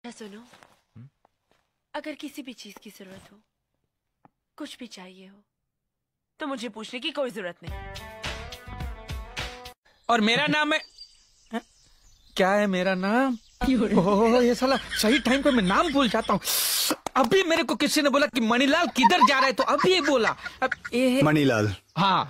सुनो, अगर किसी भी चीज की जरूरत हो, कुछ भी चाहिए हो, तो मुझे पूछने की कोई जरूरत नहीं। और मेरा नाम है क्या है मेरा नाम? ओह ये साला सही टाइम पे मैं नाम भूल जाता हूँ। अभी मेरे को किसी ने बोला कि मणिलाल किधर जा रहा है, तो अभी ये बोला मणिलाल। हाँ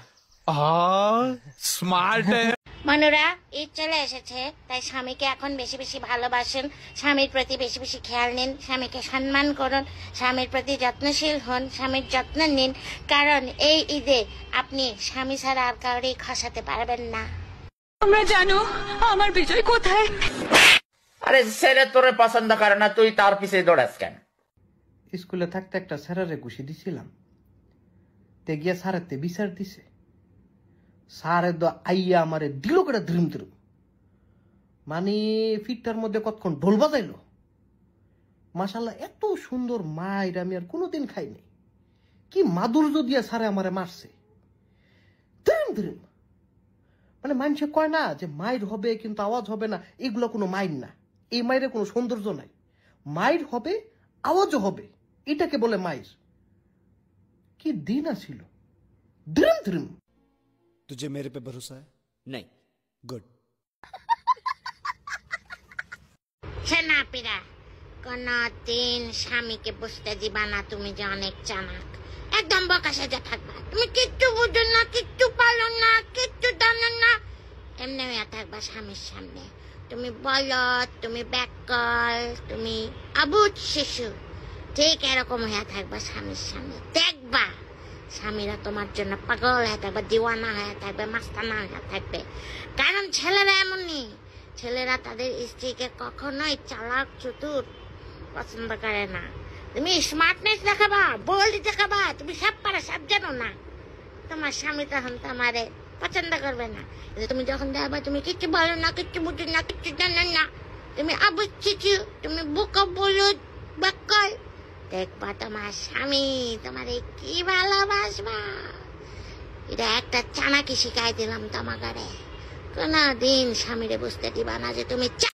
स्मार्ट है। মনুরা ঈদ চলে এসেছে, তাই স্বামীকে এখন বেশি বেশি ভালোবাসুন, স্বামীর প্রতি বেশি বেশি খেয়াল নিন, স্বামীকে সম্মান করুন, স্বামীর প্রতি যত্নশীল হন, স্বামীর যত্ন নিন, কারণ এই ঈদে আপনি স্বামী ছাড়া আর কাউরেই খসাতে পারবেন না। তোমরা জানো আমার বিজয় কোথায়? আরে ছেলে তোরে পছন্দ করে না, তুই তার পিছে দৌড়াস কেন? স্কুলে থাকতে একটা স্যারেরে ঘুষি দিছিলাম, তে গিয়া স্যারেতে বিচার দিছে। স্যারে তো আইয়া আমারে দিল করে ধ্রিম ধ্রিম, মানে ফিটটার মধ্যে কতক্ষণ ঢোল বাজাইলো। মাশাল্লাহ এত সুন্দর মায়ের আমি আর কোনোদিন খাইনি। কি মাধুর্য দিয়া স্যারে আমারে মারছে, ধ্রিম ধ্রিম। মানে মানুষে কয় না যে মায়ের হবে কিন্তু আওয়াজ হবে না, এগুলো কোনো মায়ের না। এই মায়ের কোনো সৌন্দর্য নাই। মায়ের হবে, আওয়াজও হবে, এটাকে বলে মায়ের। কি দিন আছিল, ধ্রিম ধ্রিম। तुझे मेरे पे भरोसा है? नहीं। गुड। সেনাপিরা কোনদিন স্বামীকে বুঝতে দিবা না তুমি যে অনেক চালাক, একদম বকা সাজা থাকবা। তুমি কিচ্ছু বুঝো না, কিচ্ছু পালো না, কিচ্ছু জানো না, এমনি হয়ে থাকবা স্বামীর সামনে। তুমি বলো তুমি ব্যাককল, তুমি অবুঝ শিশু, ঠিক এরকম হয়ে থাকবা স্বামীর সামনে। দেখবা স্বামীরা তোমার জন্য পাগল হয়ে থাকবে, দিওয়ানা হয়ে থাকবে, মাস্তানা হয়ে থাকবে। কারণ ছেলেরা এমনই, ছেলেরা তাদের স্ত্রীকে কখনোই চালাক চতুর পছন্দ করে না। তুমি স্মার্টনেস দেখাবা, বোল্ড দেখাবা, তুমি সব পারো, সব জানো না, তোমার স্বামী তখন তোমারে পছন্দ করবে না। কিন্তু তুমি যখন দেখবা তুমি কিচ্ছু বলো না, কিচ্ছু বুঝো না, কিচ্ছু জানো না, তুমি অবুঝ, তুমি বোকা বলদ বাক্কল, দেখবা তোমার স্বামী তোমারে কি ভালোবাসবা। এটা একটা চানাকি শিখাই দিলাম তোমাকে। কোনদিন স্বামীরে বুঝতে দিবা না যে তুমি